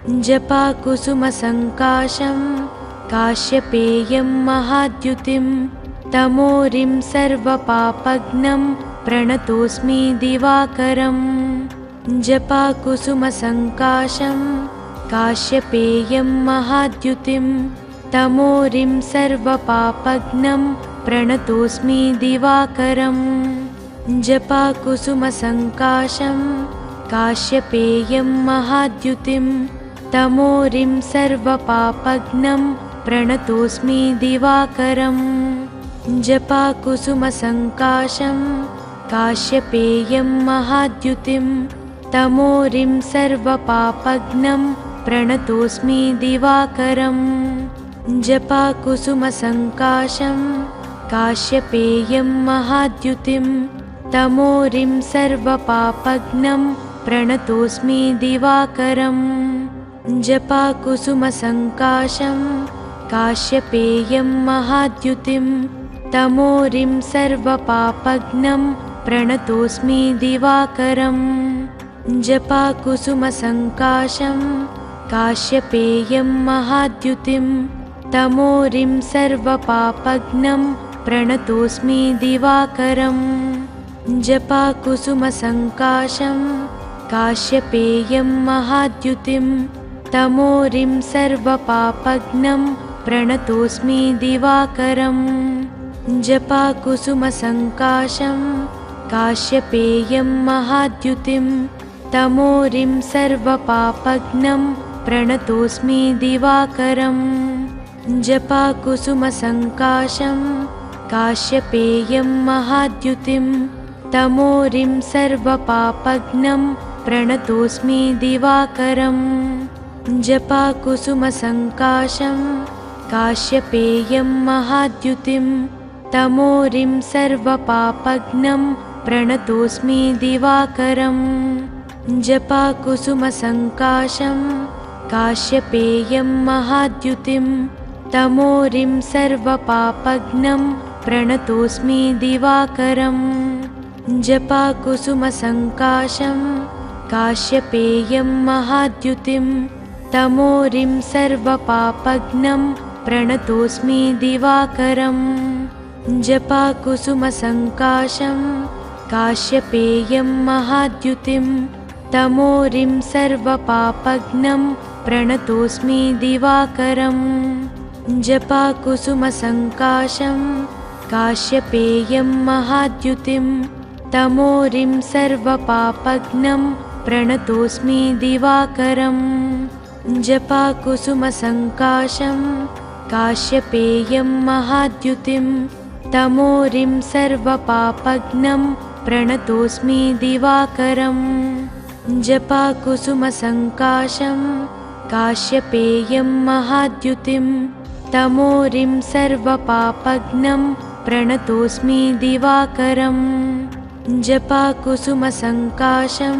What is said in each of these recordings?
जपाकुसुमसङ्काशं काश्यपेयं महाद्युतिं तमोरिं सर्वपापघ्नं प्रणतोऽस्मि दिवाकरम् जपाकुसुमसङ्काशं काश्यपेयं महाद्युतिं तमोरिं सर्वपापघ्नं प्रणतोऽस्मि दिवाकरम् जपाकुसुमसङ्काशं काश्यपेयं महाद्युतिं तमोरिं सर्वपापघ्नं प्रणतोऽस्मि दिवाकरम् जपाकुसुमसङ्काशं काश्यपेयं महाद्युतिं तमोरिं सर्वपापघ्नं प्रणतोऽस्मि दिवाकरम् जपाकुसुमसङ्काशं काश्यपेयं महाद्युतिं तमोरिं सर्वपापघ्नं प्रणतोऽस्मि दिवाकरम् जपाकुसुमसङ्काशं काश्यपेयं महाद्युतिं तमोरिं सर्वपापघ्नं प्रणतोऽस्मि दिवाकरम् जपाकुसुमसङ्काशं काश्यपेयं महाद्युतिं तमोरिं सर्वपापघ्नं प्रणतोऽस्मि दिवाकरम् जपाकुसुमसङ्काशं काश्यपेयं महाद्युतिं तमोरिं सर्वपापघ्नं प्रणतोऽस्मि दिवाकरम् जपाकुसुमसङ्काशं काश्यपेयं महाद्युतिं तमोरिं सर्वपापघ्नं प्रणतोऽस्मि दिवाकरम् जपाकुसुमसङ्काशं काश्यपेयं महाद्युतिं तमोरिं सर्वपापघ्नं प्रणतोऽस्मि दिवाकरम् जपाकुसुमसङ्काशं काश्यपेयं महाद्युतिं तमोरिं सर्वपापघ्नं प्रणतोऽस्मि दिवाकरम् जपाकुसुमसङ्काशं काश्यपेयं महाद्युतिं तमोरिं सर्वपापघ्नं प्रणतोऽस्मि दिवाकरम् जपाकुसुमसङ्काशं काश्यपेयं महाद्युतिं तमोरिं सर्वपापघ्नं प्रणतोऽस्मि दिवाकरम् जपाकुसुमसङ्काशं काश्यपेयं महाद्युतिं तमोरिं सर्वपापघ्नं प्रणतोऽस्मि दिवाकरम् जपाकुसुमसङ्काशं काश्यपेयं महाद्युतिं तमोरिं सर्वपापघ्नं प्रणतोऽस्मि दिवाकरम् जपाकुसुमसङ्काशं काश्यपेयं महाद्युतिं तमोरिं सर्वपापघ्नं प्रणतोऽस्मि दिवाकरम् जपाकुसुमसङ्काशं काश्यपेयं महाद्युतिं तमोरिं सर्वपापघ्नं प्रणतोऽस्मि दिवाकरम् जपाकुसुमसङ्काशं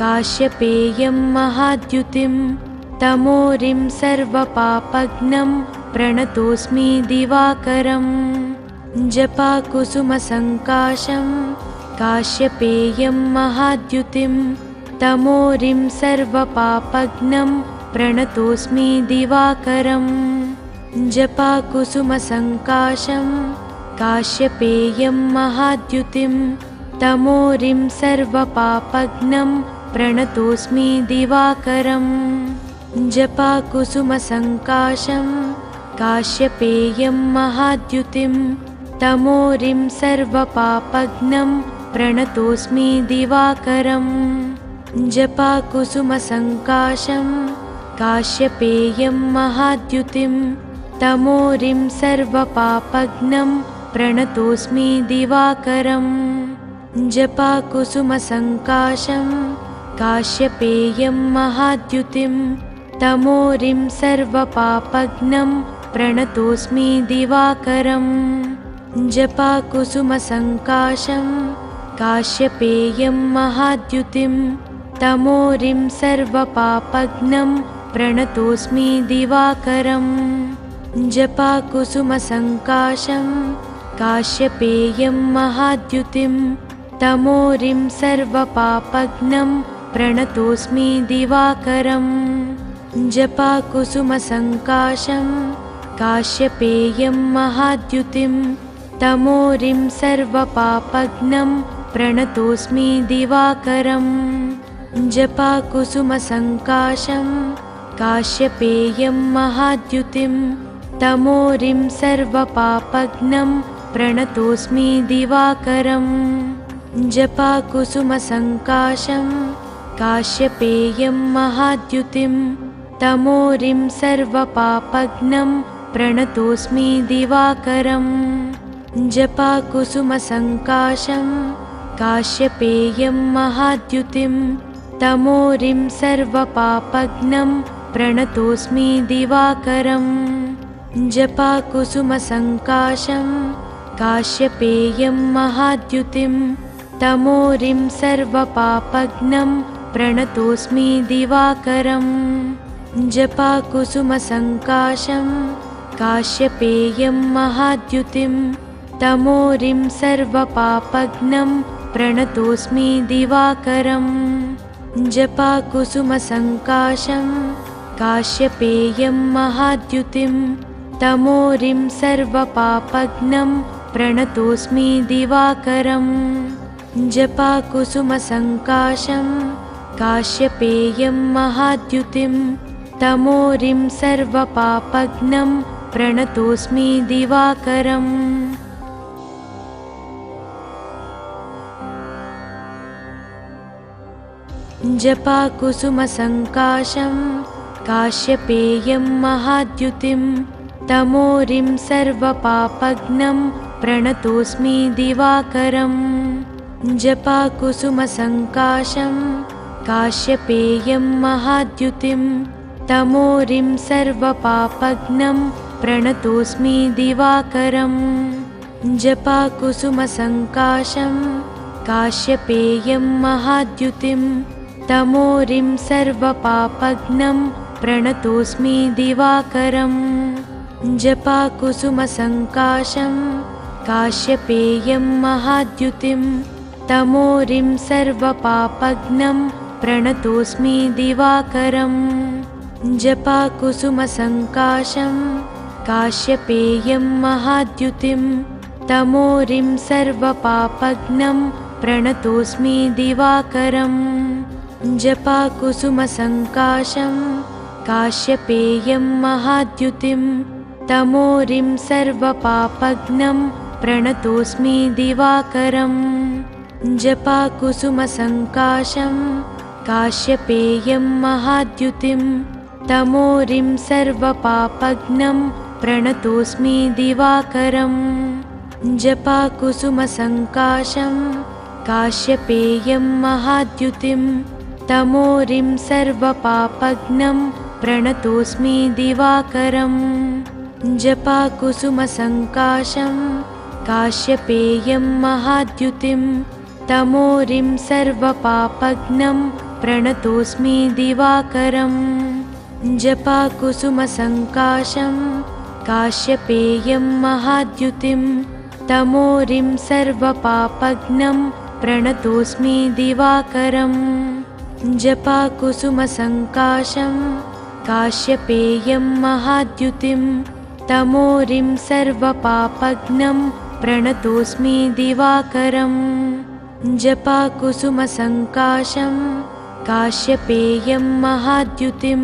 काश्यपेयं महाद्युतिं तमोरिं सर्वपापघ्नं प्रणतोऽस्मि दिवाकरम् जपाकुसुमसङ्काशं काश्यपेयं महाद्युतिं तमोरिं सर्वपापघ्नं प्रणतोऽस्मि दिवाकरम् जपाकुसुमसङ्काशं काश्यपेयं महाद्युतिं तमोरिं सर्वपापघ्नं प्रणतोऽस्मि दिवाकरम् जपाकुसुमसङ्काशं काश्यपेयं महाद्युतिं तमोरिं सर्वपापघ्नं प्रणतोऽस्मि दिवाकरम् जपाकुसुमसङ्काशं काश्यपेयं महाद्युतिं तमोरिं सर्वपापघ्नं प्रणतोऽस्मि दिवाकरम् जपाकुसुमसङ्काशं काश्यपेयं महाद्युतिं तमोरिं सर्वपापघ्नं प्रणतोऽस्मि दिवाकरम् जपाकुसुमसङ्काशं काश्यपेयं महाद्युतिं तमोरिं सर्वपापघ्नं प्रणतोऽस्मि दिवाकरम् जपाकुसुमसङ्काशं काश्यपेयं महाद्युतिं तमोरिं सर्वपापघ्नं प्रणतोऽस्मि दिवाकरम् जपाकुसुमसङ्काशं काश्यपेयं महाद्युतिं तमोरिं सर्वपापघ्नं प्रणतोऽस्मि दिवाकरम् जपाकुसुमसङ्काशं काश्यपेयं महाद्युतिं तमोरिं सर्वपापघ्नं प्रणतोऽस्मि दिवाकरम् जपाकुसुमसङ्काशं काश्यपेयं महाद्युतिं तमोरिं सर्वपापघ्नं प्रणतोऽस्मि दिवाकरम् जपाकुसुमसङ्काशं काश्यपेयं महाद्युतिं तमोरिं सर्वपापघ्नं प्रणतोऽस्मि दिवाकरम् जपाकुसुमसङ्काशं काश्यपेयं महाद्युतिं तमोरिं सर्वपापघ्नं प्रणतोऽस्मि दिवाकरम् जपाकुसुमसङ्काशं काश्यपेयं महाद्युतिं तमोरिं सर्वपापघ्नं प्रणतोऽस्मि दिवाकरम् जपाकुसुमसङ्काशं काश्यपेयं महाद्युतिं तमोरिं सर्वपापघ्नं प्रणतोऽस्मि दिवाकरम् जपाकुसुमसङ्काशं काश्यपेयं महाद्युतिं तमोरिं सर्वपापघ्नं प्रणतोऽस्मि दिवाकरम् जपाकुसुमसङ्काशं काश्यपेयं महाद्युतिं तमोरिं सर्वपापघ्नं प्रणतोऽस्मि दिवाकरम् जपाकुसुमसङ्काशं काश्यपेयं महाद्युतिं तमोरिं सर्वपापघ्नं प्रणतोऽस्मि दिवाकरम् जपाकुसुमसङ्काशं काश्यपेयं महाद्युतिं तमोरिं सर्वपापघ्नं प्रणतोऽस्मि दिवाकरम् जपाकुसुमसङ्काशं काश्यपेयं महाद्युतिं तमोरिं सर्वपापघ्नं प्रणतोऽस्मि दिवाकरम् जपाकुसुमसङ्काशं काश्यपेयं महाद्युतिं तमोरिं सर्वपापघ्नं प्रणतोऽस्मि दिवाकरम् जपाकुसुमसङ्काशं काश्यपेयं महाद्युतिं तमोरिं सर्वपापघ्नं प्रणतोऽस्मि दिवाकरम् जपाकुसुमसङ्काशं काश्यपेयं महाद्युतिं तमोरिं सर्वपापघ्नं प्रणतोऽस्मि दिवाकरम् जपाकुसुमसङ्काशं काश्यपेयं महाद्युतिं तमोरिं सर्वपापघ्नं प्रणतोऽस्मि दिवाकरम् जपाकुसुमसङ्काशं काश्यपेयं महाद्युतिं तमोरिं सर्वपापघ्नं प्रणतोऽस्मि दिवाकरम् जपाकुसुमसङ्काशं काश्यपेयं महाद्युतिं तमोरिं सर्वपापघ्नं प्रणतोऽस्मि दिवाकरम् जपाकुसुमसङ्काशं काश्यपेयं महाद्युतिं तमोरिं सर्वपापघ्नं प्रणतोऽस्मि दिवाकरम् जपाकुसुमसङ्काशं काश्यपेयं महाद्युतिं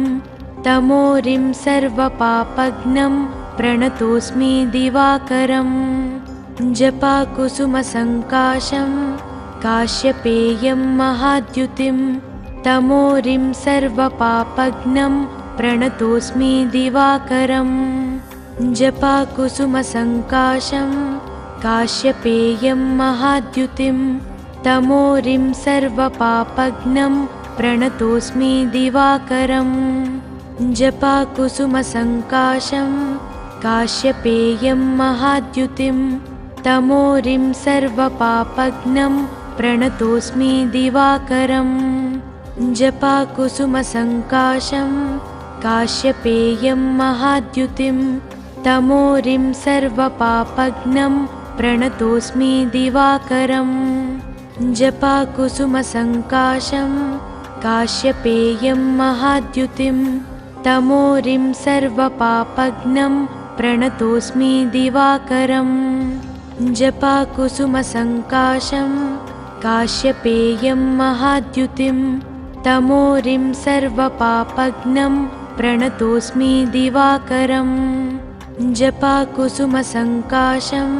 तमोरिं सर्वपापघ्नं प्रणतोऽस्मि दिवाकरम् जपाकुसुमसङ्काशं काश्यपेयं महाद्युतिं तमोरिं सर्वपापघ्नं प्रणतोऽस्मि दिवाकरम् जपाकुसुमसङ्काशं काश्यपेयं महाद्युतिं तमोरिं सर्वपापघ्नं प्रणतोऽस्मि दिवाकरम् जपाकुसुमसङ्काशं काश्यपेयं महाद्युतिं तमोरिं सर्वपापघ्नं प्रणतोऽस्मि दिवाकरम् जपाकुसुमसङ्काशं काश्यपेयं महाद्युतिं तमोरिं सर्वपापघ्नं प्रणतोऽस्मि दिवाकरम् जपाकुसुमसङ्काशं काश्यपेयं महाद्युतिं तमोरिं सर्वपापघ्नं प्रणतोऽस्मि दिवाकरम् जपाकुसुमसङ्काशं काश्यपेयं महाद्युतिं तमोरिं सर्वपापघ्नं प्रणतोऽस्मि दिवाकरम् जपाकुसुमसङ्काशं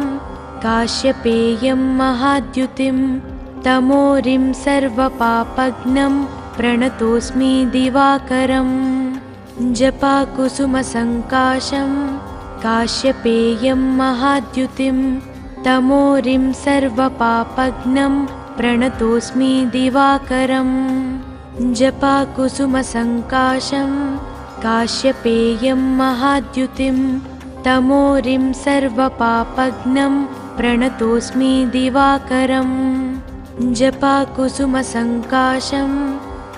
काश्यपेयं महाद्युतिं तमोरिं सर्वपापघ्नं प्रणतोऽस्मि दिवाकरम् जपाकुसुमसङ्काशं काश्यपेयं महाद्युतिं तमोरिं सर्वपापघ्नं प्रणतोऽस्मि दिवाकरम् जपाकुसुमसङ्काशं काश्यपेयं महाद्युतिं तमोरिं सर्वपापघ्नं प्रणतोऽस्मि दिवाकरम् जपाकुसुमसङ्काशं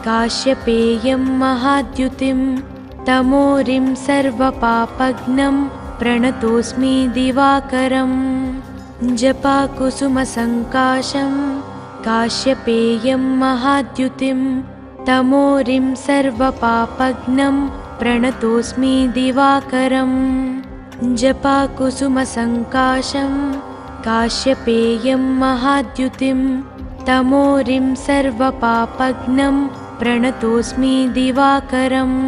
काश्यपेयं महाद्युतिं तमोरिं सर्वपापघ्नं प्रणतोऽस्मि दिवाकरम् जपाकुसुमसङ्काशं काश्यपेयं महाद्युतिं तमोरिं सर्वपापघ्नं प्रणतोऽस्मि दिवाकरम् जपाकुसुमसङ्काशं काश्यपेयं महाद्युतिं तमोरिं सर्वपापघ्नं प्रणतोऽस्मि दिवाकरम्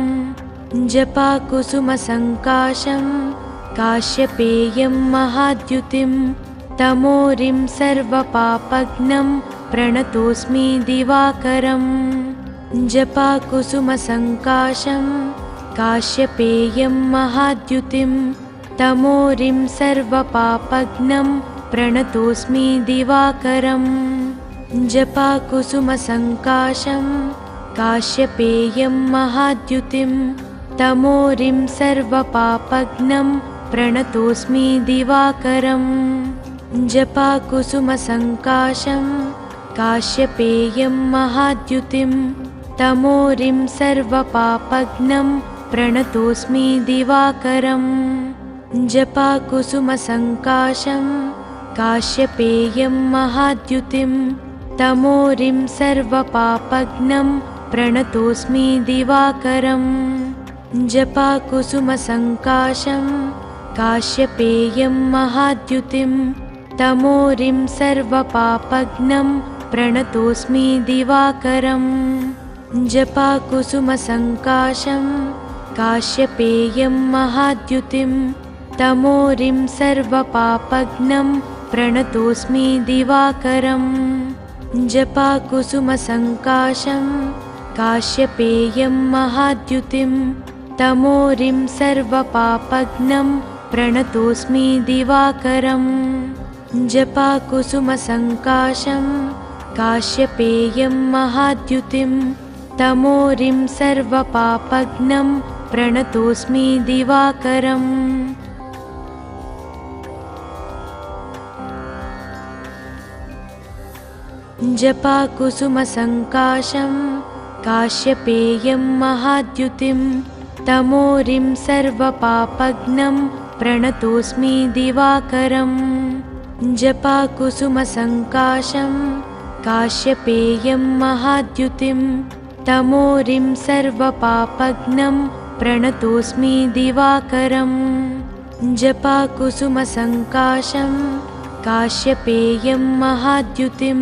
जपाकुसुमसङ्काशं काश्यपेयं महाद्युतिं तमोरिं सर्वपापघ्नं प्रणतोऽस्मि दिवाकरम् जपाकुसुमसङ्काशं काश्यपेयं महाद्युतिं तमोरिं सर्वपापघ्नं प्रणतोऽस्मि दिवाकरम् जपाकुसुमसङ्काशं काश्यपेयं महाद्युतिं तमोरिं सर्वपापघ्नं प्रणतोऽस्मि दिवाकरम् जपाकुसुमसङ्काशं काश्यपेयं महाद्युतिं तमोरिं सर्वपापघ्नं प्रणतोऽस्मि दिवाकरम् जपाकुसुमसङ्काशं काश्यपेयं महाद्युतिं तमोरिं सर्वपापघ्नं प्रणतोऽस्मि दिवाकरम् जपाकुसुमसङ्काशं काश्यपेयं महाद्युतिं तमोरिं सर्वपापघ्नं प्रणतोऽस्मि दिवाकरम् जपाकुसुमसङ्काशं काश्यपेयं महाद्युतिं तमोरिं सर्वपापघ्नं प्रणतोऽस्मि दिवाकरम् जपाकुसुमसङ्काशं काश्यपेयं महाद्युतिं तमोरिं सर्वपापघ्नं प्रणतोऽस्मि दिवाकरम् जपाकुसुमसङ्काशं काश्यपेयं महाद्युतिं तमोरिं सर्वपापघ्नं प्रणतोऽस्मि दिवाकरम् जपाकुसुमसङ्काशं काश्यपेयं महाद्युतिं तमोरिं सर्वपापघ्नं प्रणतोऽस्मि दिवाकरम् जपाकुसुमसङ्काशं काश्यपेयं महाद्युतिं तमोरिं सर्वपापघ्नं प्रणतोऽस्मि दिवाकरम् जपाकुसुमसङ्काशं काश्यपेयं महाद्युतिं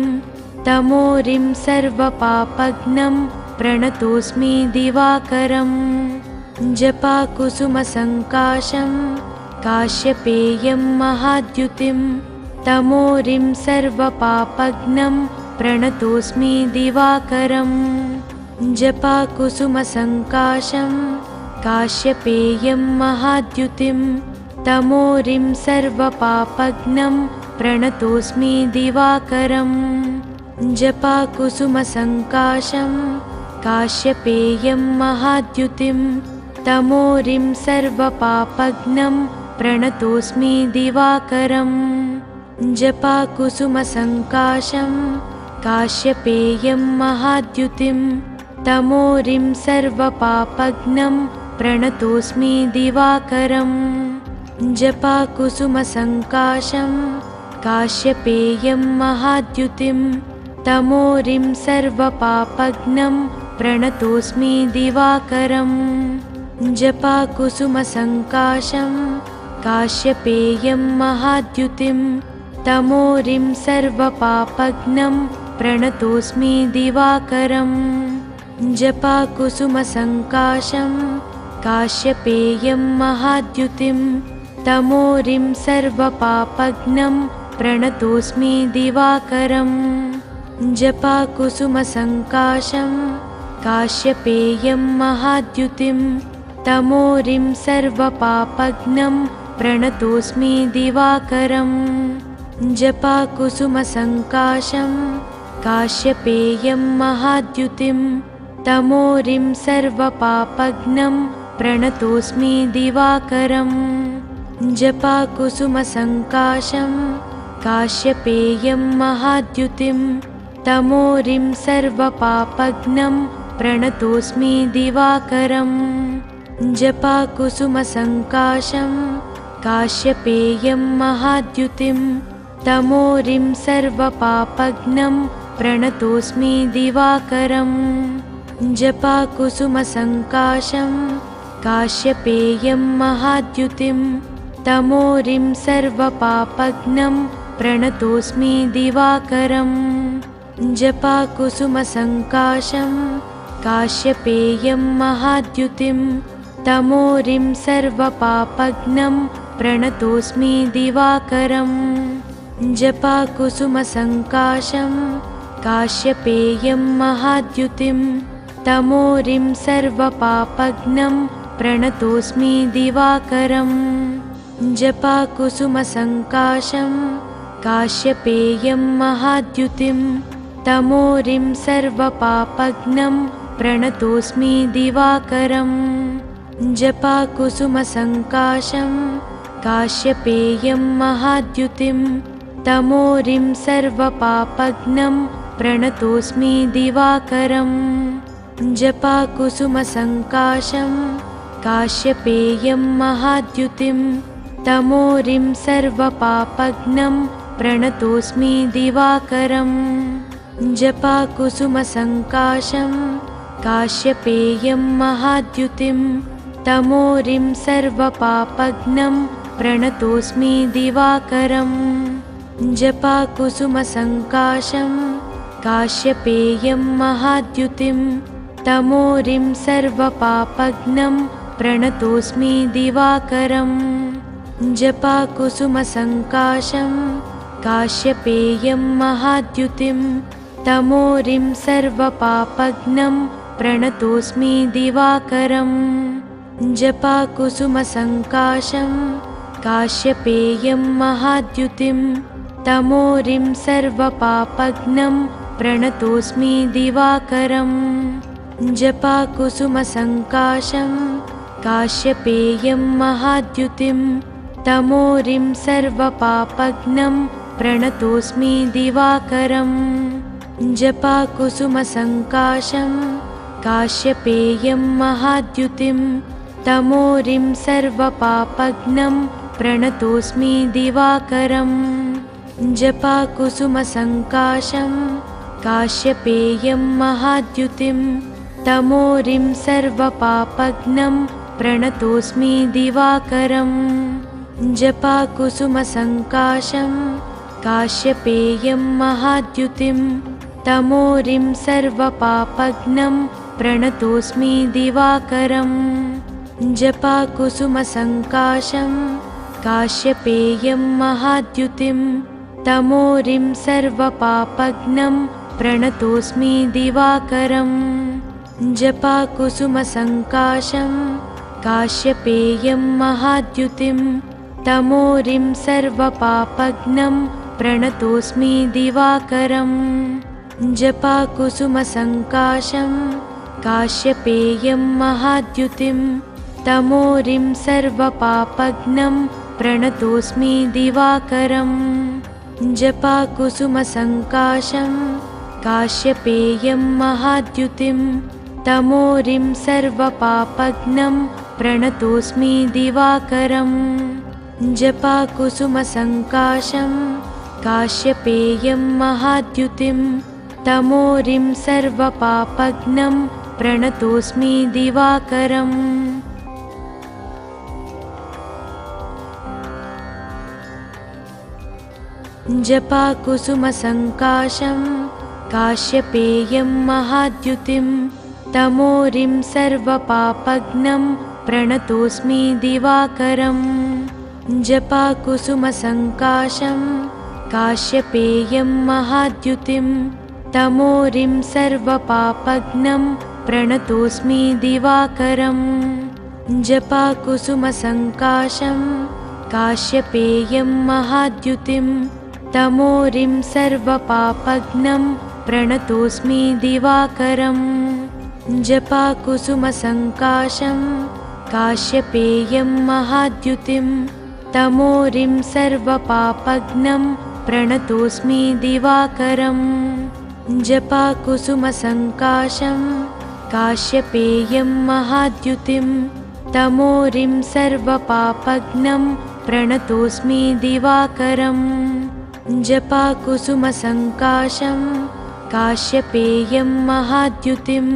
तमोरिं सर्वपापघ्नं प्रणतोऽस्मि दिवाकरम् जपाकुसुमसङ्काशं काश्यपेयं महाद्युतिं तमोरिं सर्वपापघ्नं प्रणतोऽस्मि दिवाकरम् जपाकुसुमसङ्काशं काश्यपेयं महाद्युतिं तमोरिं सर्वपापघ्नं प्रणतोऽस्मि दिवाकरम् जपाकुसुमसङ्काशं काश्यपेयं महाद्युतिं तमोरिं सर्वपापघ्नं प्रणतोऽस्मि दिवाकरम् जपाकुसुमसङ्काशं काश्यपेयं महाद्युतिं तमोरिं सर्वपापघ्नं प्रणतोऽस्मि दिवाकरम् जपाकुसुमसङ्काशं काश्यपेयं महाद्युतिं तमोरिं सर्वपापघ्नं प्रणतोऽस्मि दिवाकरम् जपाकुसुमसङ्काशं काश्यपेयं महाद्युतिं तमोरिं सर्वपापघ्नं प्रणतोऽस्मि दिवाकरम् जपाकुसुमसङ्काशं काश्यपेयं महाद्युतिं तमोरिं सर्वपापघ्नं प्रणतोऽस्मि दिवाकरम् जपाकुसुमसङ्काशं काश्यपेयं महाद्युतिं तमोरिं सर्वपापघ्नं प्रणतोऽस्मि दिवाकरम् जपाकुसुमसङ्काशं काश्यपेयं महाद्युतिं तमोरिं सर्वपापघ्नं प्रणतोऽस्मि दिवाकरम् जपाकुसुमसङ्काशं काश्यपेयं महाद्युतिं तमोरिं सर्वपापघ्नं प्रणतोऽस्मि दिवाकरम् जपाकुसुमसङ्काशं काश्यपेयं महाद्युतिं तमोरिं सर्वपापघ्नं प्रणतोऽस्मि दिवाकरम् जपाकुसुमसङ्काशं काश्यपेयं महाद्युतिं तमोरिं सर्वपापघ्नं प्रणतोऽस्मि दिवाकरम् जपाकुसुमसङ्काशं काश्यपेयं महाद्युतिं तमोरिं सर्वपापघ्नं प्रणतोऽस्मि दिवाकरम् जपाकुसुमसङ्काशं काश्यपेयं महाद्युतिं तमोरिं सर्वपापघ्नं प्रणतोऽस्मि दिवाकरम् जपाकुसुमसङ्काशं काश्यपेयं महाद्युतिं तमोरिं सर्वपापघ्नं प्रणतोऽस्मि दिवाकरम् जपाकुसुमसङ्काशं काश्यपेयं महाद्युतिं तमोरिं सर्वपापघ्नं प्रणतोऽस्मि दिवाकरम् जपाकुसुमसङ्काशं काश्यपेयं महाद्युतिं तमोरिं सर्वपापघ्नं प्रणतोऽस्मि दिवाकरम् जपाकुसुमसङ्काशं काश्यपेयं महाद्युतिं तमोरिं सर्वपापघ्नं प्रणतोऽस्मि दिवाकरम् जपाकुसुमसङ्काशं काश्यपेयं महाद्युतिं तमोरिं सर्वपापघ्नं प्रणतोऽस्मि दिवाकरम् जपाकुसुमसङ्काशं काश्यपेयं महाद्युतिं तमोरिं सर्वपापघ्नं प्रणतोऽस्मि दिवाकरम् जपाकुसुमसङ्काशं काश्यपेयं महाद्युतिं तमोरिं सर्वपापघ्नं प्रणतोऽस्मि दिवाकरम् जपाकुसुमसङ्काशं काश्यपेयं महाद्युतिं तमोरिं सर्वपापघ्नं प्रणतोऽस्मि दिवाकरम् जपाकुसुमसङ्काशं काश्यपेयं महाद्युतिं तमोरिं सर्वपापघ्नं प्रणतोऽस्मि दिवाकरम् जपाकुसुमसङ्काशं काश्यपेयं महाद्युतिं तमोरिं सर्वपापघ्नं प्रणतोऽस्मि दिवाकरम् जपाकुसुमसङ्काशं काश्यपेयं महाद्युतिं तमोरिं सर्वपापघ्नं प्रणतोऽस्मि दिवाकरम् जपाकुसुमसङ्काशं काश्यपेयं महाद्युतिं तमोरिं सर्वपापघ्नं प्रणतोऽस्मि दिवाकरम् जपाकुसुमसङ्काशं काश्यपेयं महाद्युतिं तमोरिं सर्वपापघ्नं प्रणतोऽस्मि दिवाकरम् जपाकुसुमसङ्काशं काश्यपेयं महाद्युतिं तमोरिं सर्वपापघ्नं प्रणतोऽस्मि दिवाकरम् जपाकुसुमसङ्काशं काश्यपेयं महाद्युतिं तमोरिं सर्वपापघ्नं प्रणतोऽस्मि दिवाकरम् जपाकुसुमसङ्काशं काश्यपेयं महाद्युतिं तमोरिं सर्वपापघ्नं प्रणतोऽस्मि दिवाकरम् जपाकुसुमसङ्काशं काश्यपेयं महाद्युतिं तमोरिं सर्वपापघ्नं प्रणतोऽस्मि दिवाकरम् जपाकुसुमसङ्काशं काश्यपेयं महाद्युतिं तमोरिं सर्वपापघ्नं प्रणतोऽस्मि दिवाकरम् जपाकुसुमसङ्काशं काश्यपेयं महाद्युतिं तमोरिं सर्वपापघ्नं प्रणतोऽस्मि दिवाकरम् जपाकुसुमसङ्काशं काश्यपेयं महाद्युतिं तमोरिं सर्वपापघ्नं प्रणतोऽस्मि दिवाकरम् जपाकुसुमसङ्काशं काश्यपेयं महाद्युतिं तमोरिं सर्वपापघ्नं प्रणतोऽस्मि दिवाकरम् जपाकुसुमसङ्काशं काश्यपेयं महाद्युतिं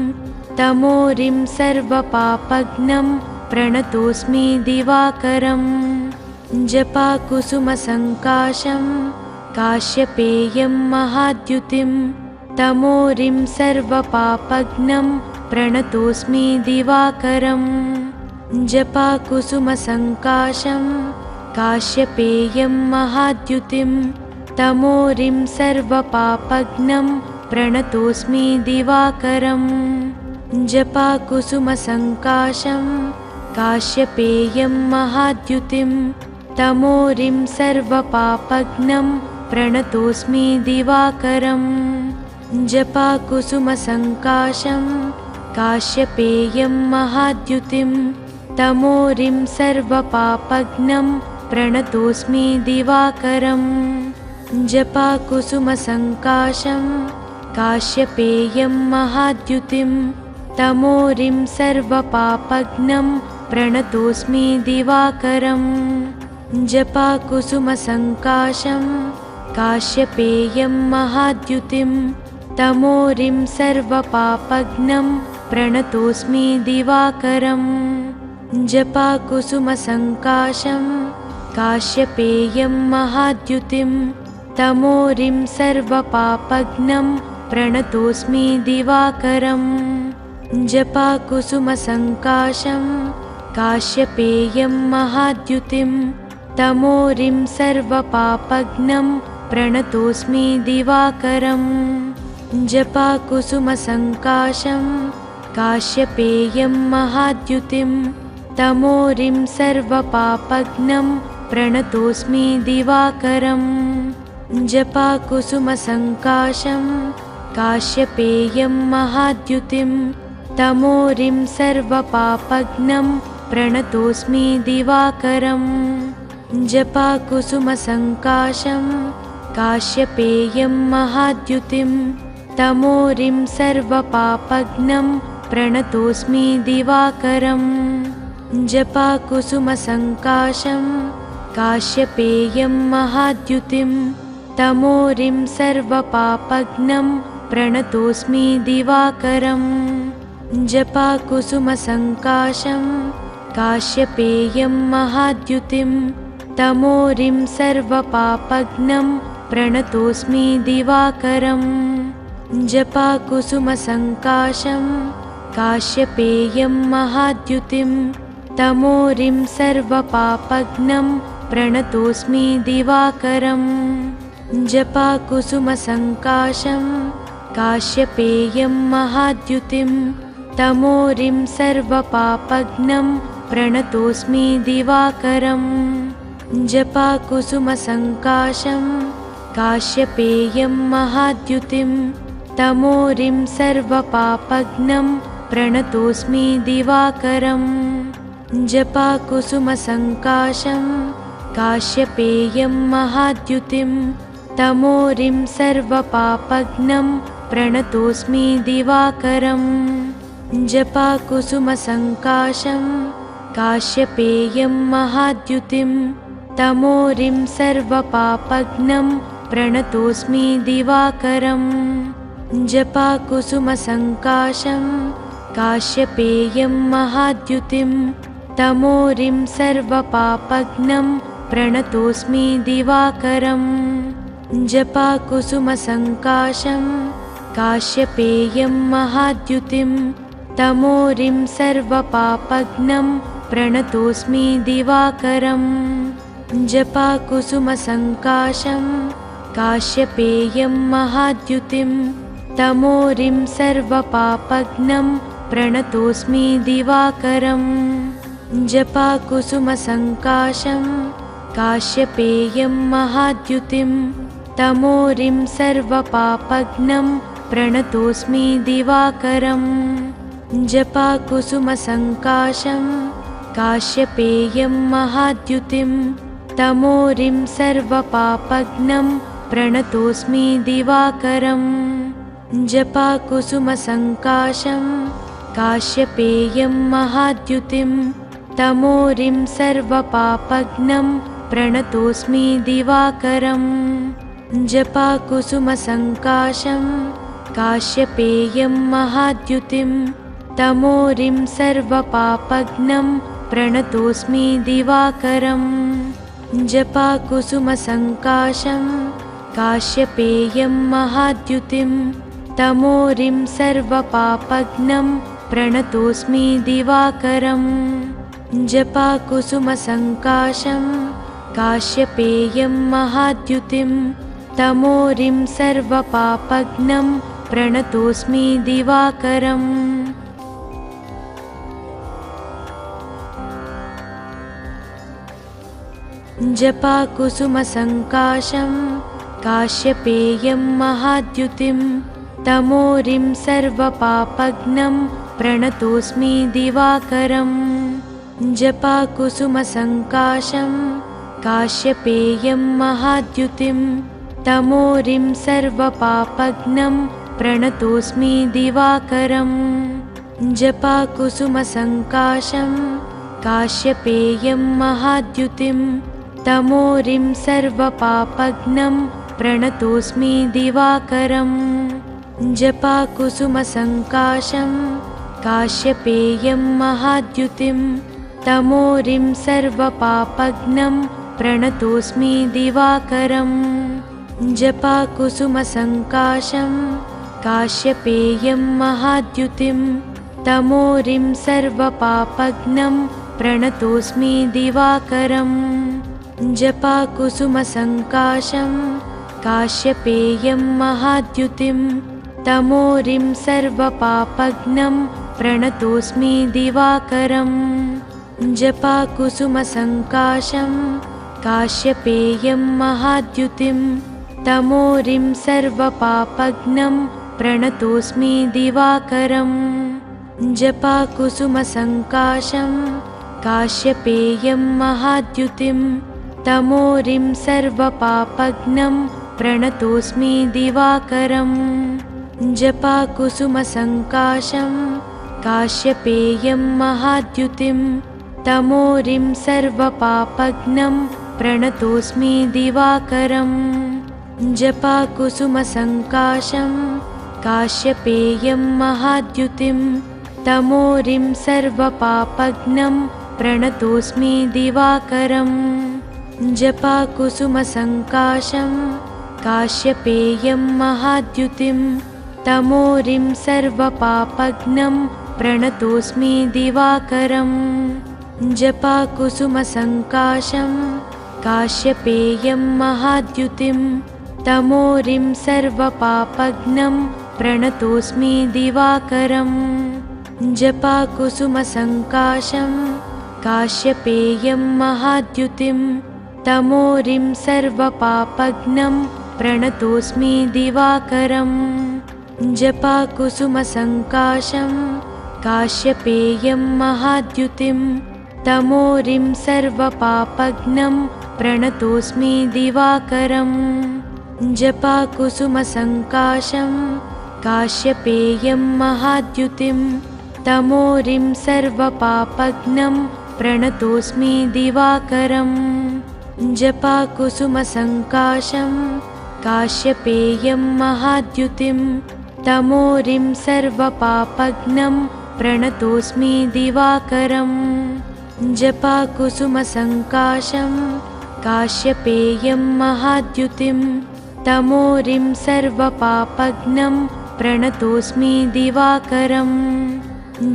तमोरिं सर्वपापघ्नं प्रणतोऽस्मि दिवाकरम् जपाकुसुमसङ्काशं काश्यपेयं महाद्युतिं तमोरिं सर्वपापघ्नं प्रणतोऽस्मि दिवाकरम् जपाकुसुमसङ्काशं काश्यपेयं महाद्युतिं तमोरिं सर्वपापघ्नं प्रणतोऽस्मि दिवाकरम् जपाकुसुमसङ्काशं काश्यपेयं महाद्युतिं तमोरिं सर्वपापघ्नं प्रणतोऽस्मि दिवाकरम् जपाकुसुमसङ्काशं काश्यपेयं महाद्युतिं तमोरिं सर्वपापघ्नं प्रणतोऽस्मि दिवाकरम् जपाकुसुमसङ्काशं काश्यपेयं महाद्युतिं तमोरिं सर्वपापघ्नं प्रणतोऽस्मि दिवाकरम् जपाकुसुमसङ्काशं काश्यपेयं महाद्युतिं तमोरिं सर्वपापघ्नं प्रणतोऽस्मि दिवाकरम् जपाकुसुमसङ्काशं काश्यपेयं महाद्युतिं तमोरिं सर्वपापघ्नं प्रणतोऽस्मि दिवाकरम् जपाकुसुमसङ्काशं काश्यपेयं महाद्युतिं तमोरिं सर्वपापघ्नं प्रणतोऽस्मि दिवाकरम् जपाकुसुमसङ्काशं काश्यपेयं महाद्युतिं तमोरिं सर्वपापघ्नं प्रणतोऽस्मि दिवाकरम् जपाकुसुमसङ्काशं काश्यपेयं महाद्युतिं तमोरिं सर्वपापघ्नं प्रणतोऽस्मि दिवाकरम् जपाकुसुमसङ्काशं काश्यपेयं महाद्युतिं तमोरिं सर्वपापघ्नं प्रणतोऽस्मि दिवाकरम् जपाकुसुमसङ्काशं काश्यपेयं महाद्युतिं तमोरिं सर्वपापघ्नं प्रणतोऽस्मि दिवाकरम् जपाकुसुमसङ्काशं काश्यपेयं महाद्युतिं तमोरिं सर्वपापघ्नं प्रणतोऽस्मि दिवाकरम् जपाकुसुमसङ्काशं काश्यपेयं महाद्युतिं तमोरिं सर्वपापघ्नं प्रणतोऽस्मि दिवाकरम् जपाकुसुमसङ्काशं काश्यपेयं महाद्युतिं तमोरिं सर्वपापघ्नं प्रणतोऽस्मि दिवाकरम् जपाकुसुमसङ्काशं काश्यपेयं महाद्युतिं तमोरिं सर्वपापघ्नं प्रणतोऽस्मि दिवाकरम् जपाकुसुमसङ्काशं काश्यपेयं महाद्युतिं तमोरिं सर्वपापघ्नं प्रणतोऽस्मि दिवाकरम् जपाकुसुमसङ्काशं काश्यपेयं महाद्युतिं तमोरिं सर्वपापघ्नं प्रणतोऽस्मि दिवाकरम् जपाकुसुमसङ्काशं काश्यपेयं महाद्युतिं तमोरिं सर्वपापघ्नं प्रणतोऽस्मि दिवाकरम् जपाकुसुमसङ्काशं काश्यपेयं महाद्युतिं तमोरिं सर्वपापघ्नं प्रणतोऽस्मि दिवाकरम् जपाकुसुमसङ्काशं काश्यपेयं महाद्युतिं तमोरिं सर्वपापघ्नं प्रणतोऽस्मि दिवाकरम् जपाकुसुमसङ्काशं काश्यपेयं महाद्युतिं तमोरिं सर्वपापघ्नं प्रणतोऽस्मि दिवाकरम् जपाकुसुमसङ्काशं काश्यपेयं महाद्युतिं तमोरिं सर्वपापघ्नं प्रणतोऽस्मि दिवाकरम् जपाकुसुमसङ्काशं काश्यपेयं महाद्युतिं तमोरिं सर्वपापघ्नं प्रणतोऽस्मि दिवाकरम् जपाकुसुमसङ्काशं काश्यपेयं महाद्युतिं तमोरिं सर्वपापघ्नं प्रणतोऽस्मि दिवाकरम् जपाकुसुमसङ्काशं काश्यपेयं महाद्युतिं तमोरिं सर्वपापघ्नं प्रणतोऽस्मि दिवाकरम् जपाकुसुमसङ्काशं काश्यपेयं महाद्युतिं तमोरिं सर्वपापघ्नं प्रणतोऽस्मि दिवाकरम् जपाकुसुमसङ्काशं काश्यपेयं महाद्युतिं तमोरिं सर्वपापघ्नं प्रणतोऽस्मि दिवाकरम् जपाकुसुमसङ्काशं काश्यपेयं महाद्युतिं तमोरिं सर्वपापघ्नं प्रणतोऽस्मि दिवाकरम् जपाकुसुमसङ्काशं काश्यपेयं महाद्युतिं तमोरिं सर्वपापघ्नं प्रणतोऽस्मि दिवाकरम् जपाकुसुमसङ्काशं काश्यपेयं महाद्युतिं तमोरिं सर्वपापघ्नं प्रणतोऽस्मि दिवाकरम् जपाकुसुमसङ्काशं काश्यपेयं महाद्युतिं तमोरिं सर्वपापघ्नं प्रणतोऽस्मि दिवाकरम् जपाकुसुमसङ्काशं काश्यपेयं महाद्युतिं तमोरिं सर्वपापघ्नं प्रणतोऽस्मि दिवाकरम् जपाकुसुमसङ्काशं काश्यपेयं महाद्युतिं तमोरिं सर्वपापघ्नं प्रणतोऽस्मि दिवाकरम् जपाकुसुमसङ्काशं काश्यपेयं महाद्युतिं तमोरिं सर्वपापघ्नं प्रणतोऽस्मि दिवाकरम् जपाकुसुमसङ्काशं काश्यपेयं महाद्युतिं तमोरिं सर्वपापघ्नं प्रणतोऽस्मि दिवाकरम् जपाकुसुमसङ्काशं काश्यपेयं महाद्युतिं तमोरिं सर्वपापघ्नं प्रणतोऽस्मि दिवाकरम् जपाकुसुमसङ्काशं काश्यपेयं महाद्युतिं तमोरिं सर्वपापघ्नं प्रणतोऽस्मि दिवाकरम् जपाकुसुमसङ्काशं काश्यपेयं महाद्युतिं तमोरिं सर्वपापघ्नं प्रणतोऽस्मि दिवाकरम् जपाकुसुमसङ्काशं काश्यपेयं महाद्युतिं तमोरिं सर्वपापघ्नं प्रणतोऽस्मि दिवाकरम् जपाकुसुमसङ्काशं काश्यपेयं महाद्युतिं तमोरिं सर्वपापघ्नं प्रणतोऽस्मि दिवाकरम् जपाकुसुमसङ्काशं काश्यपेयं महाद्युतिं तमोरिं सर्वपापघ्नं प्रणतोऽस्मि दिवाकरम् जपाकुसुमसङ्काशं काश्यपेयं महाद्युतिं तमोरिं सर्वपापघ्नं प्रणतोऽस्मि दिवाकरम् जपाकुसुमसङ्काशं काश्यपेयं महाद्युतिं तमोरिं सर्वपापघ्नं प्रणतोऽस्मि दिवाकरम्।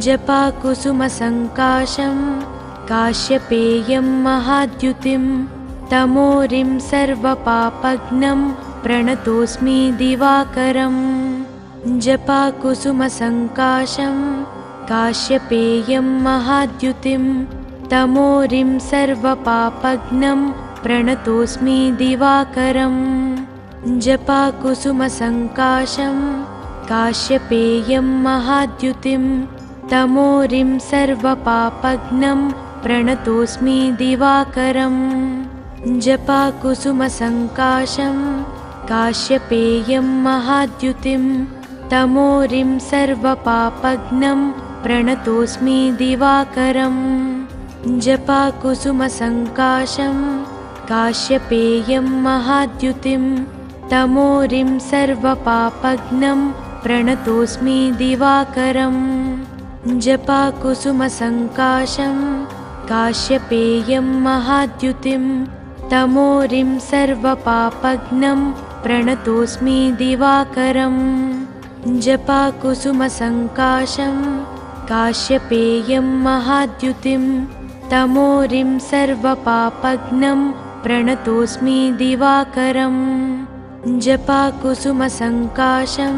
जपाकुसुमसङ्काशं काश्यपेयं महाद्युतिं तमोरिं सर्वपापघ्नं प्रणतोऽस्मि दिवाकरम्। जपाकुसुमसङ्काशं काश्यपेयं महाद्युतिं तमोरिं सर्वपापघ्नं प्रणतोऽस्मि दिवाकरम्। जपाकुसुमसङ्काशं काश्यपेयं महाद्युतिं तमोरिं सर्वपापघ्नं प्रणतोऽस्मि दिवाकरम्। जपाकुसुमसङ्काशं काश्यपेयं महाद्युतिं तमोरिं सर्वपापघ्नं प्रणतोऽस्मि दिवाकरम्। जपाकुसुमसङ्काशं काश्यपेयं महाद्युतिं तमोरिं सर्वपापघ्नं प्रणतोऽस्मि दिवाकरम्। जपाकुसुमसङ्काशं काश्यपेयं महाद्युतिं तमोरिं सर्वपापघ्नं प्रणतोऽस्मि दिवाकरम्। जपाकुसुमसङ्काशं काश्यपेयं महाद्युतिं तमोरिं सर्वपापघ्नं प्रणतोऽस्मि दिवाकरम्। जपाकुसुमसङ्काशं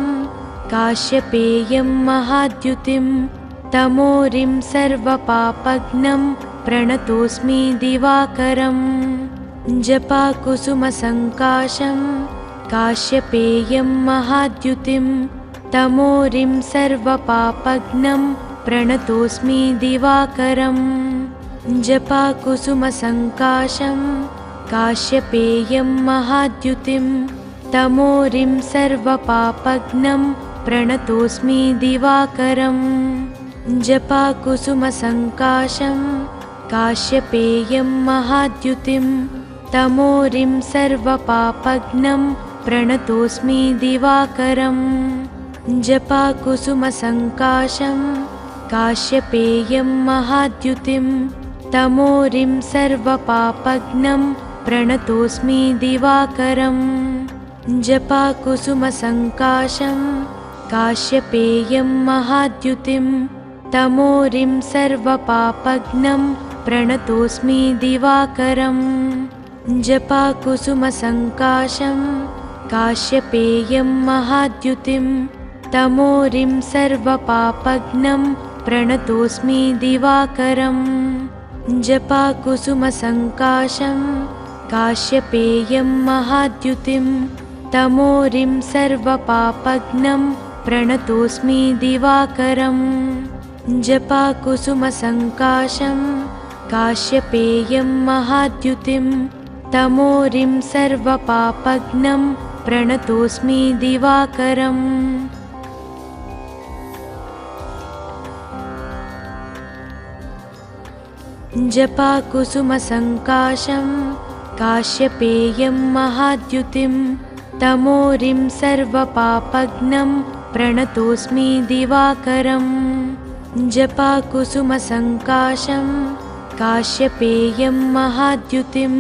काश्यपेयं महाद्युतिं तमोरिं सर्वपापघ्नं प्रणतोऽस्मि दिवाकरम्। जपाकुसुमसङ्काशं काश्यपेयं महाद्युतिं तमोरिं सर्वपापघ्नं प्रणतोऽस्मि दिवाकरम्। जपाकुसुमसङ्काशं काश्यपेयं महाद्युतिं तमोरिं सर्वपापघ्नं प्रणतोऽस्मि दिवाकरम्। जपाकुसुमसङ्काशं काश्यपेयं महाद्युतिं तमोरिं सर्वपापघ्नं प्रणतोऽस्मि दिवाकरम्। जपाकुसुमसङ्काशं काश्यपेयं महाद्युतिं तमोरिं सर्वपापघ्नं प्रणतोऽस्मि दिवाकरम्। जपाकुसुमसङ्काशं काश्यपेयं महाद्युतिं तमोरिं सर्वपापघ्नं प्रणतोऽस्मि दिवाकरम्। जपाकुसुमसङ्काशं काश्यपेयं महाद्युतिं तमोरिं सर्वपापघ्नं प्रणतोऽस्मि दिवाकरम्। जपाकुसुमसङ्काशं काश्यपेयं महाद्युतिं तमोरिं सर्वपापघ्नं प्रणतोऽस्मि दिवाकरम्। जपाकुसुमसङ्काशं काश्यपेयं महाद्युतिं तमोरिं सर्वपापघ्नं प्रणतोऽस्मि दिवाकरम्। जपाकुसुमसङ्काशं काश्यपेयं महाद्युतिं तमोरिं सर्वपापघ्नं प्रणतोऽस्मि दिवाकरम्। जपाकुसुमसङ्काशं काश्यपेयं महाद्युतिं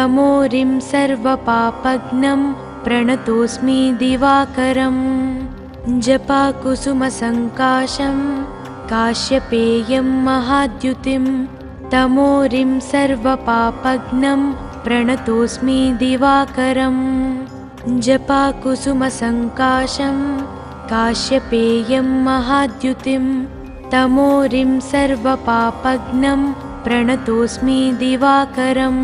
तमोरिं सर्वपापघ्नं प्रणतोऽस्मि दिवाकरम्। जपाकुसुमसङ्काशं काश्यपेयं महाद्युतिं तमोरिं सर्वपापघ्नं प्रणतोऽस्मि दिवाकरम्। जपाकुसुमसङ्काशं काश्यपेयं महाद्युतिं तमोरिं सर्वपापघ्नं प्रणतोऽस्मि दिवाकरम्।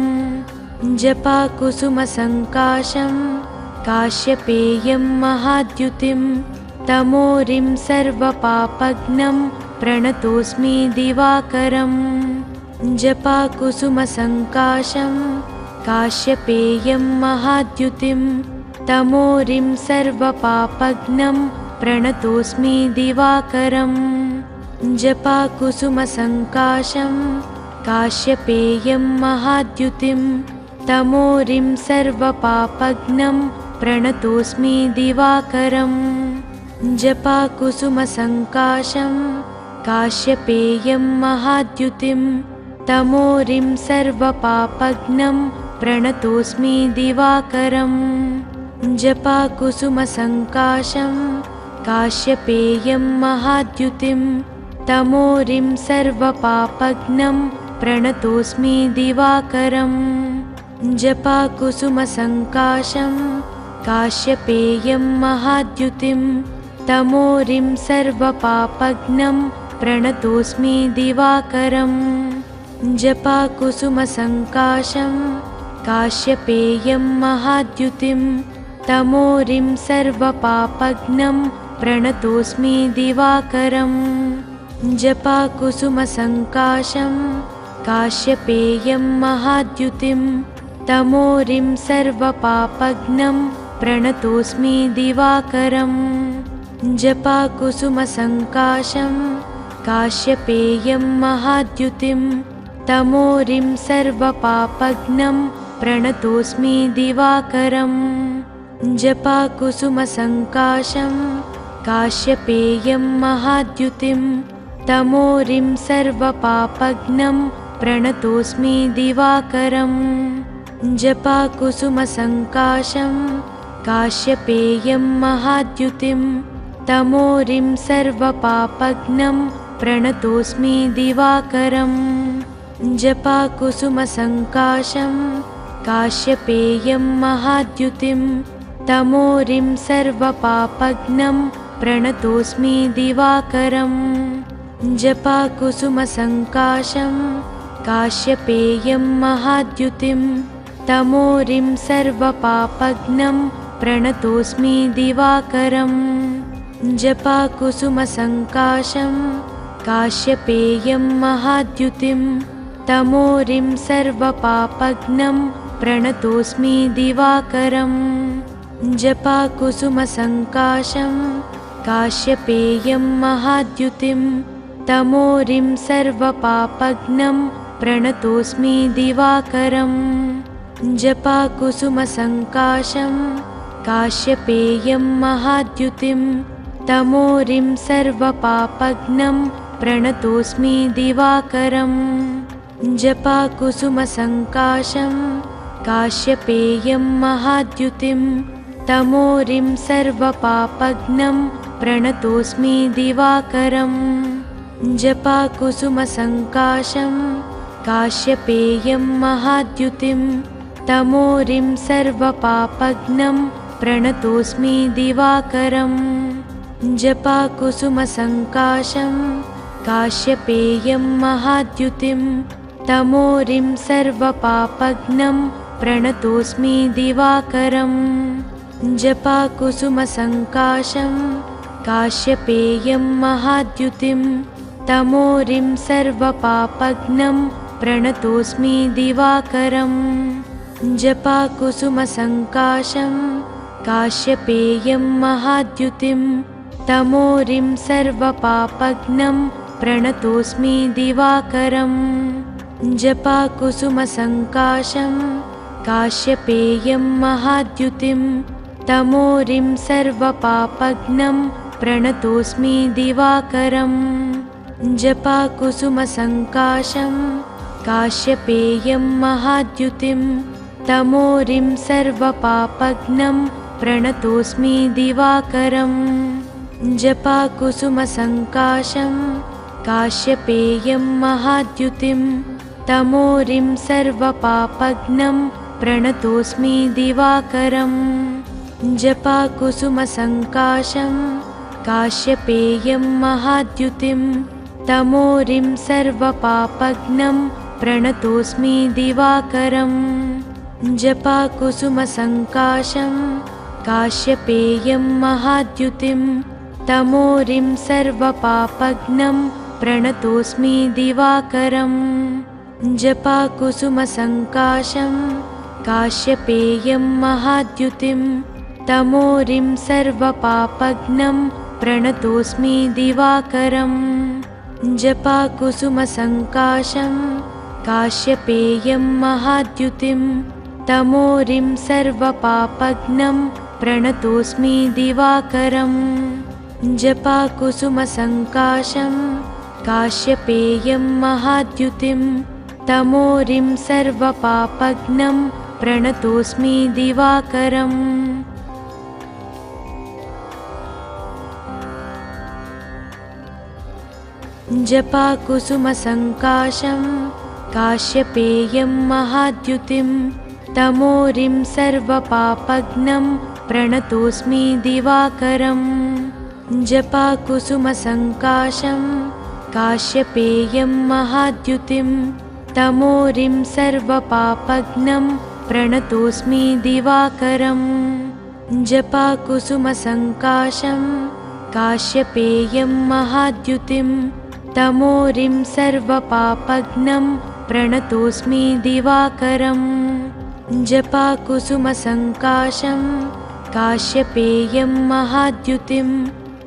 जपाकुसुमसङ्काशं काश्यपेयं महाद्युतिं तमोरिं सर्वपापघ्नं प्रणतोऽस्मि दिवाकरम्। जपाकुसुमसङ्काशं काश्यपेयं महाद्युतिं तमोरिं सर्वपापघ्नं प्रणतोऽस्मि दिवाकरम्। जपाकुसुमसङ्काशं काश्यपेयं महाद्युतिं तमोरिं सर्वपापघ्नं प्रणतोऽस्मि दिवाकरम्। जपाकुसुमसङ्काशं काश्यपेयं महाद्युतिं तमोरिं सर्वपापघ्नं प्रणतोऽस्मि दिवाकरम्। जपाकुसुमसङ्काशं काश्यपेयं महाद्युतिं तमोरिं सर्वपापघ्नं प्रणतोऽस्मि दिवाकरम् जपाकुसुमसङ्काशं काश्यपेयं महाद्युतिं तमोरिं सर्वपापघ्नं प्रणतोऽस्मि दिवाकरम् जपाकुसुमसङ्काशं काश्यपेयं महाद्युतिं तमोरिं सर्वपापघ्नं प्रणतोऽस्मि दिवाकरम् जपाकुसुमसङ्काशं काश्यपेयं महाद्युतिं तमोरिं सर्वपापघ्नं प्रणतोऽस्मि दिवाकरम् जपाकुसुमसङ्काशं काश्यपेयं महाद्युतिं तमोरिं सर्वपापघ्नं प्रणतोऽस्मि दिवाकरम् जपाकुसुमसङ्काशं काश्यपेयं महाद्युतिं तमोरिं सर्वपापघ्नं प्रणतोऽस्मि दिवाकरम् जपाकुसुमसङ्काशं काश्यपेयं महाद्युतिं तमोरिं सर्वपापघ्नं प्रणतोऽस्मि दिवाकरम् जपाकुसुमसङ्काशं काश्यपेयं महाद्युतिं तमोरिं सर्वपापघ्नं प्रणतोऽस्मि दिवाकरम् जपाकुसुमसङ्काशं काश्यपेयं महाद्युतिं तमोरिं सर्वपापघ्नं प्रणतोऽस्मि दिवाकरम् जपाकुसुमसङ्काशं काश्यपेयं महाद्युतिं तमोरिं सर्वपापघ्नं प्रणतोऽस्मि दिवाकरम् जपाकुसुमसङ्काशं काश्यपेयं महाद्युतिं तमोरिं सर्वपापघ्नं प्रणतोऽस्मि दिवाकरम् जपाकुसुमसङ्काशं काश्यपेयं महाद्युतिं तमोरिं सर्वपापघ्नं प्रणतोऽस्मि दिवाकरम् जपाकुसुमसङ्काशं काश्यपेयं महाद्युतिं तमोरिं सर्वपापघ्नं प्रणतोऽस्मि दिवाकरम् जपाकुसुमसङ्काशं काश्यपेयं महाद्युतिं तमोरिं सर्वपापघ्नं प्रणतोऽस्मि दिवाकरम् जपाकुसुमसङ्काशं काश्यपेयं महाद्युतिं तमोरिं सर्वपापघ्नं प्रणतोऽस्मि दिवाकरम् जपाकुसुमसङ्काशं काश्यपेयं महाद्युतिं तमोरिं सर्वपापघ्नं प्रणतोऽस्मि दिवाकरम् जपाकुसुमसङ्काशं काश्यपेयं महाद्युतिं तमोरिं सर्वपापघ्नं प्रणतोऽस्मि दिवाकरम् जपाकुसुमसङ्काशं काश्यपेयं महाद्युतिं तमोरिं सर्वपापघ्नं प्रणतोऽस्मि दिवाकरम् जपाकुसुमसङ्काशं काश्यपेयं महाद्युतिं तमोरिं सर्वपापघ्नं प्रणतोऽस्मि दिवाकरम् जपाकुसुमसङ्काशं काश्यपेयं महाद्युतिं तमोरिं सर्वपापघ्नं प्रणतोऽस्मि दिवाकरम् जपाकुसुमसङ्काशं काश्यपेयं महाद्युतिं तमोरिं सर्वपापघ्नं प्रणतोऽस्मि दिवाकरम् जपाकुसुमसङ्काशं काश्यपेयं महाद्युतिं तमोरिं सर्वपापघ्नं प्रणतोऽस्मि दिवाकरम् जपाकुसुमसङ्काशं काश्यपेयं महाद्युतिं तमोरिं सर्वपापघ्नं प्रणतोऽस्मि दिवाकरम् जपाकुसुमसङ्काशं काश्यपेयं महाद्युतिं तमोरिं सर्वपापघ्नं प्रणतोऽस्मि दिवाकरम् जपाकुसुमसङ्काशं काश्यपेयं महाद्युतिं तमोरिं सर्वपापघ्नं प्रणतोऽस्मि दिवाकरम् जपाकुसुमसङ्काशं काश्यपेयं महाद्युतिं तमोरिं सर्वपापघ्नं प्रणतोऽस्मि दिवाकरम् जपाकुसुमसङ्काशं काश्यपेयं महाद्युतिं तमोरिं सर्वपापघ्नं प्रणतोऽस्मि दिवाकरम् जपाकुसुमसङ्काशं काश्यपेयं महाद्युतिं तमोरिं सर्वपापघ्नं प्रणतोऽस्मि दिवाकरम् जपाकुसुमसङ्काशं काश्यपेयं महाद्युतिं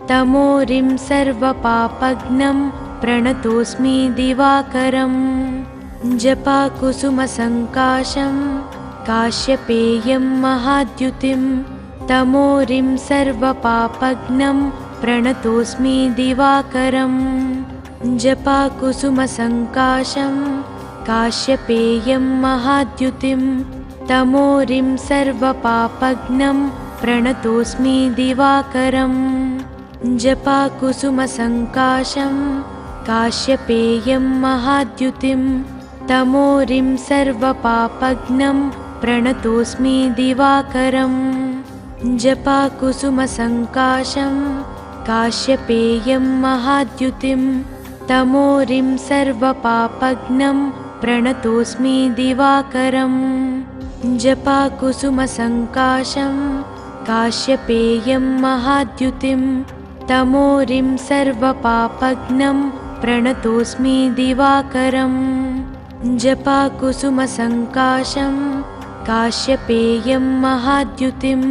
तमोरिं सर्वपापघ्नं प्रणतोऽस्मि दिवाकरम् जपाकुसुमसङ्काशं काश्यपेयं महाद्युतिं तमोरिं सर्वपापघ्नं प्रणतोऽस्मि दिवाकरम् जपाकुसुमसङ्काशं काश्यपेयं महाद्युतिं तमोरिं सर्वपापघ्नं प्रणतोऽस्मि दिवाकरम् जपाकुसुमसङ्काशं काश्यपेयं महाद्युतिं तमोरिं सर्वपापघ्नं प्रणतोऽस्मि दिवाकरम् जपाकुसुमसङ्काशं काश्यपेयं महाद्युतिं तमोरिं सर्वपापघ्नं प्रणतोऽस्मि दिवाकरम् जपाकुसुमसङ्काशं काश्यपेयं महाद्युतिं तमोरिं सर्वपापघ्नं प्रणतोऽस्मि दिवाकरम् जपाकुसुमसङ्काशं काश्यपेयं महाद्युतिं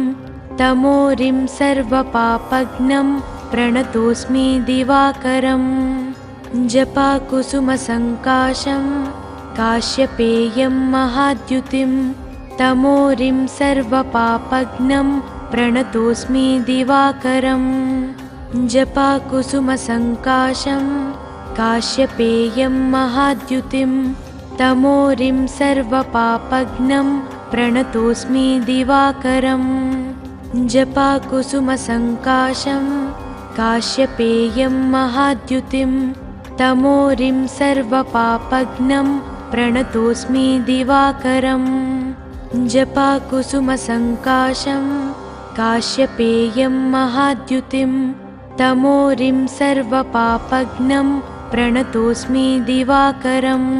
तमोरिं सर्वपापघ्नं प्रणतोऽस्मि दिवाकरम् जपाकुसुमसङ्काशं काश्यपेयं महाद्युतिं तमोरिं सर्वपापघ्नं प्रणतोऽस्मि दिवाकरम् जपाकुसुमसङ्काशं काश्यपेयं महाद्युतिं तमोरिं सर्वपापघ्नं प्रणतोऽस्मि दिवाकरम् जपाकुसुमसङ्काशं काश्यपेयं महाद्युतिं तमोरिं सर्वपापघ्नं प्रणतोऽस्मि दिवाकरम् जपाकुसुमसङ्काशं काश्यपेयं महाद्युतिं तमोरिं सर्वपापघ्नं प्रणतोऽस्मि दिवाकरम्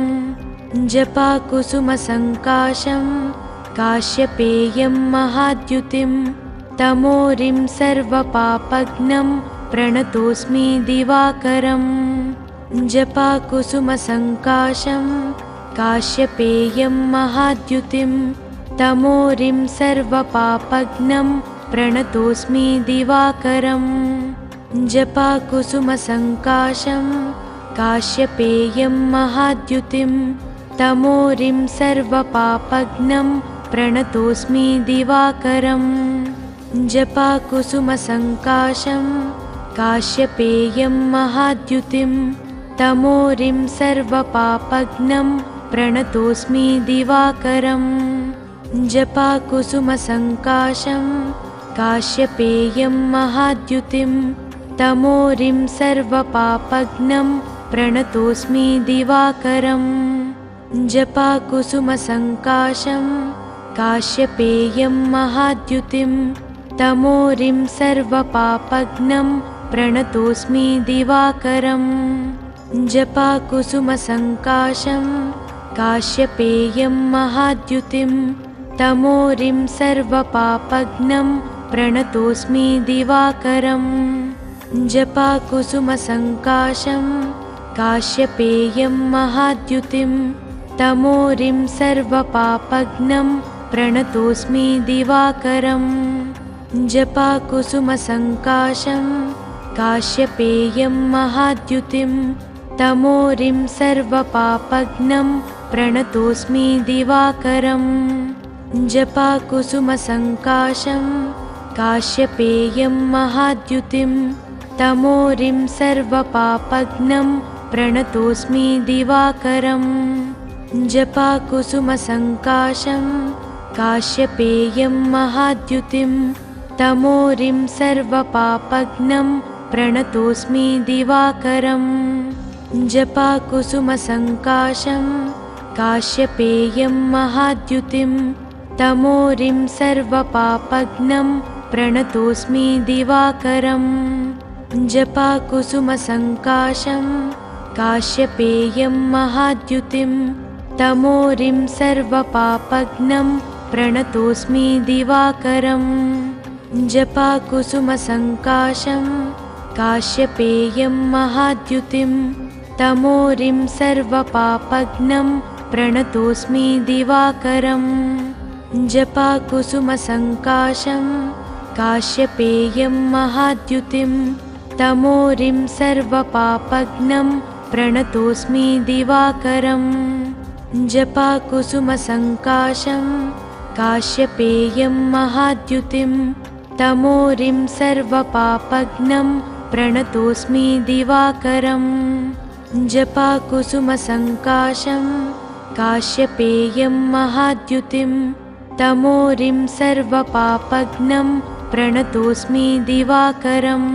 जपाकुसुमसङ्काशं काश्यपेयं महाद्युतिं तमोरिं सर्वपापघ्नं प्रणतोऽस्मि दिवाकरम् जपाकुसुमसङ्काशं काश्यपेयं महाद्युतिं तमोरिं सर्वपापघ्नं प्रणतोऽस्मि दिवाकरम् जपाकुसुमसङ्काशं काश्यपेयं महाद्युतिं तमोरिं सर्वपापघ्नं प्रणतोऽस्मि दिवाकरम् जपाकुसुमसङ्काशं काश्यपेयं महाद्युतिं तमोरिं सर्वपापघ्नं प्रणतोऽस्मि दिवाकरम् जपाकुसुमसङ्काशं काश्यपेयं महाद्युतिं तमोरिं सर्वपापघ्नं प्रणतोऽस्मि दिवाकरम् जपाकुसुमसङ्काशं काश्यपेयं महाद्युतिं तमोरिं सर्वपापघ्नं प्रणतोऽस्मि दिवाकरम् जपाकुसुमसङ्काशं काश्यपेयं महाद्युतिं तमोरिं सर्वपापघ्नं प्रणतोऽस्मि दिवाकरम् जपाकुसुमसङ्काशं काश्यपेयं महाद्युतिं तमोरिं सर्वपापघ्नं प्रणतोऽस्मि दिवाकरम् जपाकुसुमसङ्काशं काश्यपेयं महाद्युतिं तमोरिं सर्वपापघ्नं प्रणतोऽस्मि दिवाकरम् जपाकुसुमसङ्काशं काश्यपेयं महाद्युतिं तमोरिं सर्वपापघ्नं प्रणतोऽस्मि दिवाकरम् जपाकुसुमसङ्काशं काश्यपेयं महाद्युतिं तमोरिं सर्वपापघ्नं प्रणतोऽस्मि दिवाकरम् जपाकुसुमसङ्काशं काश्यपेयं महाद्युतिं तमोरिं सर्वपापघ्नं प्रणतोऽस्मि दिवाकरम् जपाकुसुमसङ्काशं काश्यपेयं महाद्युतिं तमोरिं सर्वपापघ्नं प्रणतोऽस्मि दिवाकरम् जपाकुसुमसङ्काशं काश्यपेयं महाद्युतिं तमोरिं सर्वपापघ्नं प्रणतोऽस्मि दिवाकरम् जपाकुसुमसङ्काशं काश्यपेयं महाद्युतिं तमोरिं सर्वपापघ्नं प्रणतोऽस्मि दिवाकरम् जपाकुसुमसङ्काशं काश्यपेयं महाद्युतिं तमोरिं सर्वपापघ्नं प्रणतोऽस्मि दिवाकरम् जपाकुसुमसङ्काशं काश्यपेयं महाद्युतिं तमोरिं सर्वपापघ्नं प्रणतोऽस्मि दिवाकरम्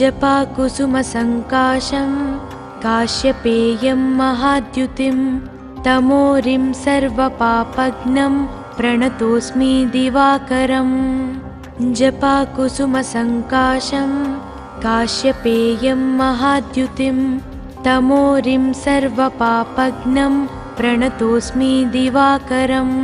जपाकुसुमसङ्काशं काश्यपेयं महाद्युतिं तमोरिं सर्वपापघ्नं प्रणतोऽस्मि दिवाकरम् जपाकुसुमसङ्काशं काश्यपेयं महाद्युतिं तमोरिं सर्वपापघ्नं प्रणतोऽस्मि दिवाकरम्